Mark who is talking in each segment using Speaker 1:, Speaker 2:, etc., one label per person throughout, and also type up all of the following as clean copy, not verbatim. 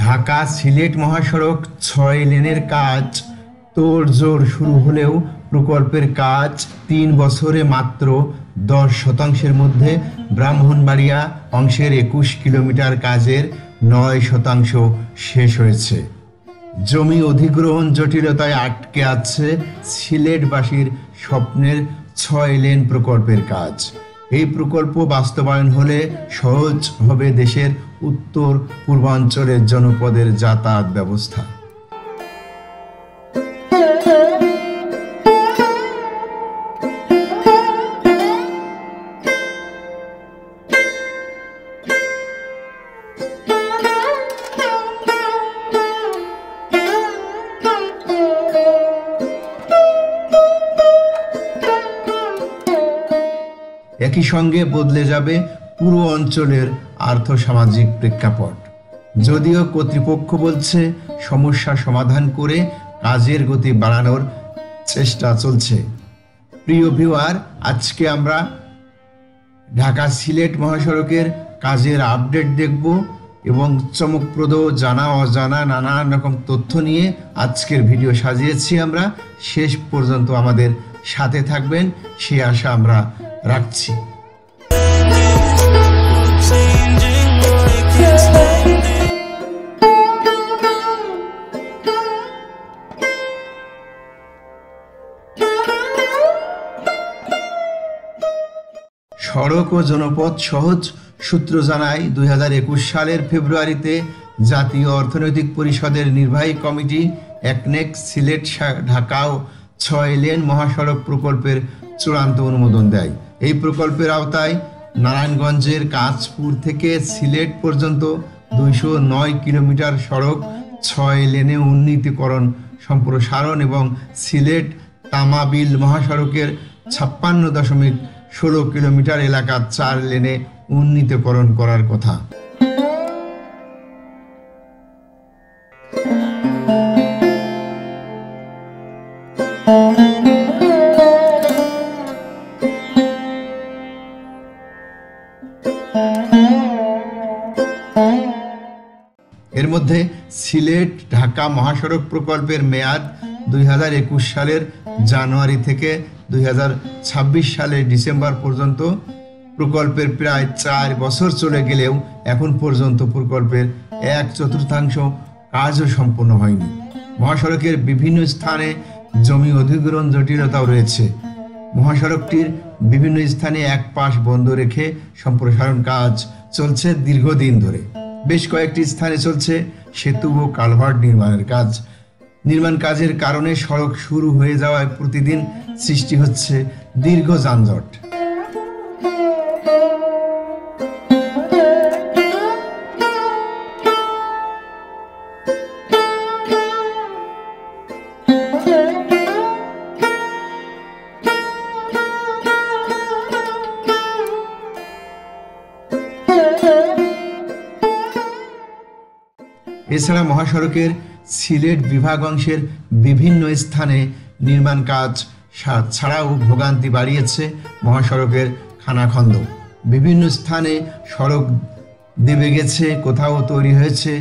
Speaker 1: ঢাকা সিলেট মহাসড়ক ৬ লেনের কাজ তোড়জোড় শুরু হলেও প্রকল্পের কাজ ৩ বছরে মাত্র ১০% মধ্যে ব্রাহ্মণবাড়িয়া অংশের ২১ কিলোমিটার কাজের ৯% শেষ হয়েছে। জমি অধিগ্রহণ জটিলতায় আটকে আছে সিলেটবাসীর স্বপ্নের ৬ লেন প্রকল্পের কাজ। এই প্রকল্প বাস্তবায়ন হলে সহজ হবে দেশের উত্তর পূর্বাঞ্চলের জনপদের যাতায়াত ব্যবস্থা। একই সঙ্গে বদলে যাবে পুরো অঞ্চলের আর্থসামাজিক প্রেক্ষাপট। যদিও কর্তৃপক্ষ বলছে সমস্যা সমাধান করে কাজের গতি বাড়ানোর চেষ্টা চলছে। প্রিয় ভিউয়ার, আজকে আমরা ঢাকা সিলেট মহাসড়কের কাজের আপডেট দেখব এবং চমকপ্রদ জানা অজানা নানান রকম তথ্য নিয়ে আজকের ভিডিও সাজিয়েছি আমরা। শেষ পর্যন্ত আমাদের সাথে থাকবেন সে আশা আমরা রাখছি। সড়ক ও জনপথ সহজ সূত্র জানায় ২০২১ সালের ফেব্রুয়ারিতে জাতীয় অর্থনৈতিক পরিষদের নির্বাহী কমিটি একনেক সিলেট ঢাকা ৬ লেন মহাসড়ক প্রকল্পের চূড়ান্ত অনুমোদন দেয়। এই প্রকল্পের আওতায় নারায়ণগঞ্জের কাঁচপুর থেকে সিলেট পর্যন্ত ২০৯ কিলোমিটার সড়ক ৬ লেনে উন্নীতকরণ সম্প্রসারণ এবং সিলেট তামাবিল মহাসড়কের ৫৬.১৬ কিলোমিটার এলাকা ৪ লেনে উন্নীতকরণ করার কথা। এর মধ্যে সিলেট ঢাকা মহাসড়ক প্রকল্পের মেয়াদ ২০২১ সালের জানুয়ারি থেকে ২০২৬ সালের ডিসেম্বর পর্যন্ত। প্রকল্পের প্রায় ৪ বছর চলে গেলেও এখন পর্যন্ত প্রকল্পের ১/৪ কাজও সম্পন্ন হয়নি। মহাসড়কের বিভিন্ন স্থানে জমি অধিগ্রহণ জটিলতাও রয়েছে। মহাসড়কটির বিভিন্ন স্থানে এক পাশ বন্ধ রেখে সম্প্রসারণ কাজ চলছে দীর্ঘদিন ধরে। বেশ কয়েকটি স্থানে চলছে সেতু ও কালভার্ট নির্মাণের কাজ। নির্মাণ কাজের কারণে সড়ক শুরু হয়ে যাওয়ায় প্রতিদিন সৃষ্টি হচ্ছে দীর্ঘ যানজট। এছাড়া মহাসড়কের সিলেট বিভাগ অংশের বিভিন্ন স্থানে নির্মাণ কাজ ছাড়াও ভোগান্তি বাড়িয়েছে মহাসড়কের খানাখন্দ। বিভিন্ন স্থানে সড়ক দেবে গেছে, কোথাও তৈরি হয়েছে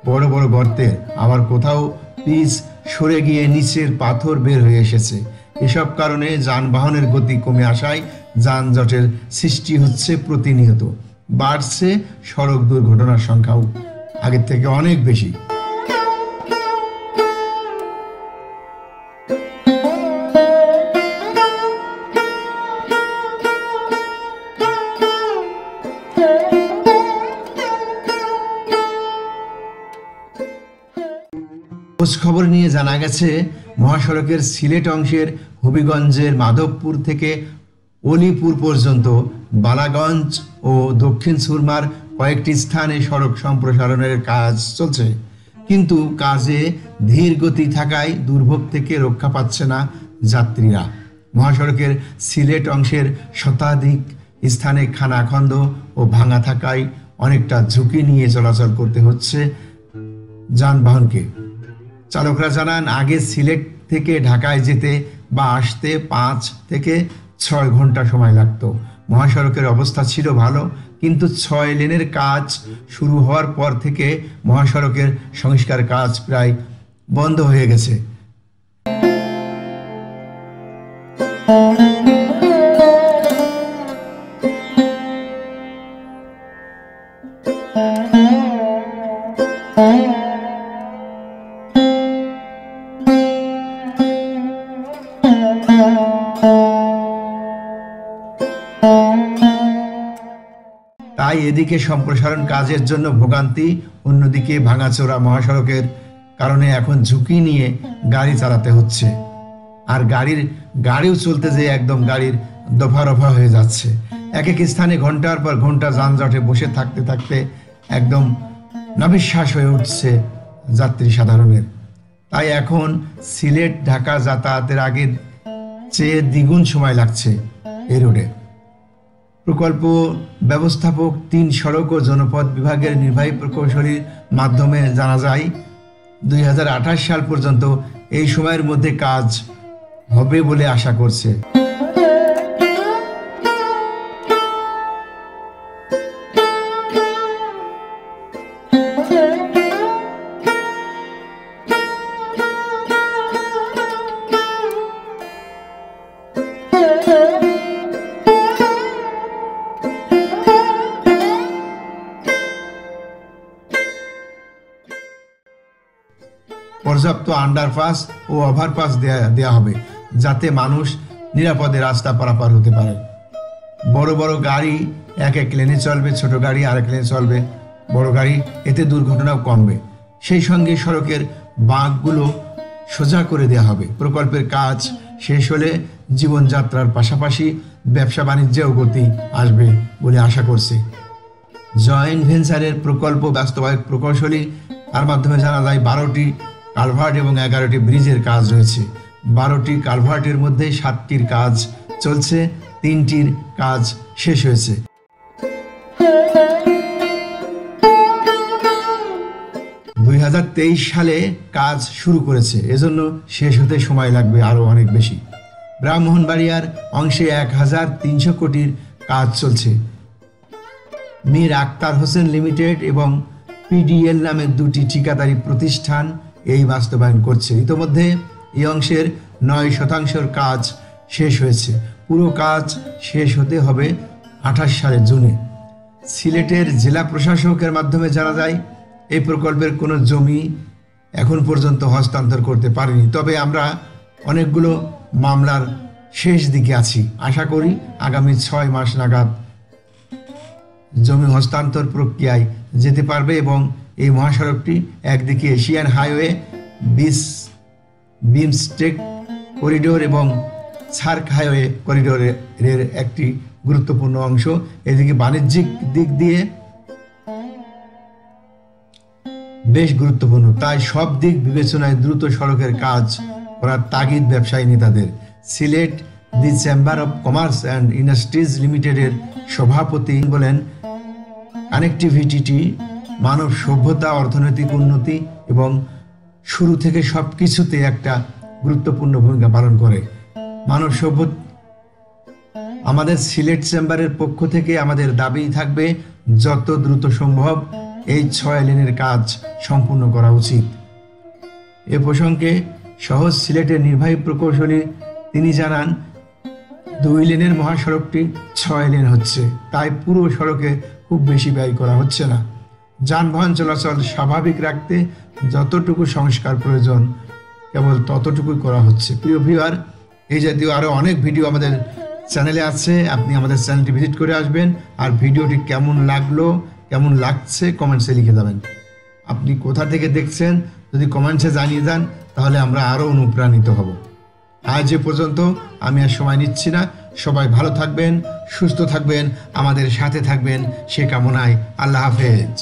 Speaker 1: বড় বড় গর্তের, আবার কোথাও পিচ সরে গিয়ে নিচের পাথর বের হয়ে এসেছে। এসব কারণে যানবাহনের গতি কমে আসায় যানজটের সৃষ্টি হচ্ছে প্রতিনিয়ত। বাড়ছে সড়ক দুর্ঘটনার সংখ্যাও আগের থেকে অনেক বেশি। খোঁজ খবর নিয়ে জানা গেছে মহাসড়কের সিলেট অংশের হবিগঞ্জের মাধবপুর থেকে অলিপুর পর্যন্ত বালাগঞ্জ ও দক্ষিণ সুরমার কয়েকটি স্থানে সড়ক সম্প্রসারণের কাজ চলছে, কিন্তু কাজে ধীর গতি থাকায় দুর্ভোগ থেকে রক্ষা পাচ্ছে না যাত্রীরা। মহাসড়কের সিলেট অংশের শতাধিক স্থানে খানাখন্দ ও ভাঙা থাকায় অনেকটা ঝুঁকি নিয়ে চলাচল করতে হচ্ছে যানবাহনকে। চালকরা জানান, আগে সিলেট থেকে ঢাকায় যেতে বা আসতে ৫ থেকে ৬ ঘন্টা সময় লাগতো। মহাসড়কের অবস্থা ছিল ভালো, কিন্তু 6 লেনের কাজ শুরু হওয়ার পর থেকে মহাসড়কের সংস্কার কাজ প্রায় বন্ধ হয়ে গেছে। তাই এদিকে সম্প্রসারণ কাজের জন্য ভোগান্তি, অন্যদিকে ভাঙাচোরা মহাসড়কের কারণে এখন ঝুঁকি নিয়ে গাড়ি চালাতে হচ্ছে। আর গাড়িও চলতে যেয়ে একদম গাড়ির দফা রফা হয়ে যাচ্ছে। এক এক স্থানে ঘন্টার পর ঘন্টা যানজটে বসে থাকতে থাকতে একদম নাভিশ্বাস হয়ে উঠছে যাত্রী সাধারণের। তাই এখন সিলেট ঢাকা যাতায়াতের আগে চেয়ে দ্বিগুণ সময় লাগছে এই রোডে। প্রকল্প ব্যবস্থাপক 3 সড়ক ও জনপথ বিভাগের নির্বাহী প্রকৌশলীর মাধ্যমে জানা যায় 2028 সাল পর্যন্ত এই সময়ের মধ্যে কাজ হবে বলে আশা করছে। পর্যাপ্ত আন্ডারপাস ও ওভারপাস দেয়া হবে, যাতে মানুষ নিরাপদে রাস্তা পারাপার হতে পারে। বড় বড় গাড়ি এক লেনে চলবে, ছোট গাড়ি আরেক লেনে চলবে, বড় গাড়ি, এতে দুর্ঘটনাও কমবে। সেই সঙ্গে সড়কের বাঁকগুলো সোজা করে দেওয়া হবে। প্রকল্পের কাজ শেষ হলে জীবনযাত্রার পাশাপাশি ব্যবসা বাণিজ্যেও গতি আসবে বলে আশা করছে জয়েন্ট ভেঞ্চারের প্রকল্প বাস্তবায়ক প্রকৌশলী। তার মাধ্যমে জানা যায় 12টি কালভার্ট এবং 11টি ব্রিজের কাজ রয়েছে। 12টি কালভার্টের মধ্যে 7টির কাজ চলছে, 3টির কাজ শেষ হয়েছে। সালে কাজ শুরু করেছে, এজন্য শেষ হতে সময় লাগবে আরো অনেক বেশি। ব্রাহ্মণবাড়িয়ার অংশে 1300 কোটির কাজ চলছে। মীর আক্তার হোসেন লিমিটেড এবং পিডিএল নামে 2টি ঠিকাদারি প্রতিষ্ঠান এই বাস্তবায়ন করছে। ইতোমধ্যে এই অংশের 9% কাজ শেষ হয়েছে। পুরো কাজ শেষ হতে হবে 28 সালের জুনে। সিলেটের জেলা প্রশাসকের মাধ্যমে জানা যায় এই প্রকল্পের কোনো জমি এখন পর্যন্ত হস্তান্তর করতে পারেনি। তবে আমরা অনেকগুলো মামলার শেষ দিকে আছি। আশা করি আগামী 6 মাস নাগাদ জমি হস্তান্তর প্রক্রিয়ায় যেতে পারবে এবং এই মহাসড়কটি একদিকে এশিয়ান হাইওয়ে, বিমস্টেক করিডোর এবং সার্ক হাইওয়ে করিডোরের একটি গুরুত্বপূর্ণ অংশ। এদিকে বাণিজ্যিক দিক দিয়ে বেশ গুরুত্বপূর্ণ। তাই সব দিক বিবেচনায় দ্রুত সড়কের কাজ করার তাগিদ ব্যবসায়ী নেতাদের। Sylhet the chamber of commerce and industries লিমিটেডের সভাপতি বলেন, কানেক্টিভিটি মানব সভ্যতা, অর্থনৈতিক উন্নতি এবং শুরু থেকে সব কিছুতে একটা গুরুত্বপূর্ণ ভূমিকা পালন করে। মানব সভ্যতা আমাদের সিলেট চেম্বারের পক্ষ থেকে আমাদের দাবি থাকবে যত দ্রুত সম্ভব এই 6 লেনের কাজ সম্পূর্ণ করা উচিত। এ প্রসঙ্গে সহজ সিলেটের নির্বাহী প্রকৌশলী তিনি জানান, 2 লেনের মহাসড়কটি 6 লেন হচ্ছে, তাই পুরো সড়কে খুব বেশি ব্যয় করা হচ্ছে না। যানবাহন চলাচল স্বাভাবিক রাখতে যতটুকু সংস্কার প্রয়োজন কেবল ততটুকুই করা হচ্ছে। প্রিয় ভিউয়ার, এই জাতীয় আরও অনেক ভিডিও আমাদের চ্যানেলে আছে, আপনি আমাদের চ্যানেলটি ভিজিট করে আসবেন। আর ভিডিওটি কেমন লাগলো, কেমন লাগছে কমেন্টসে লিখে যাবেন। আপনি কোথা থেকে দেখছেন যদি কমেন্টসে জানিয়ে যান, তাহলে আমরা আরও অনুপ্রাণিত হব। আজ এ পর্যন্ত, আমি আর সময় নিচ্ছি না। সবাই ভালো থাকবেন, সুস্থ থাকবেন, আমাদের সাথে থাকবেন সে কামনায়। আল্লাহ হাফেজ।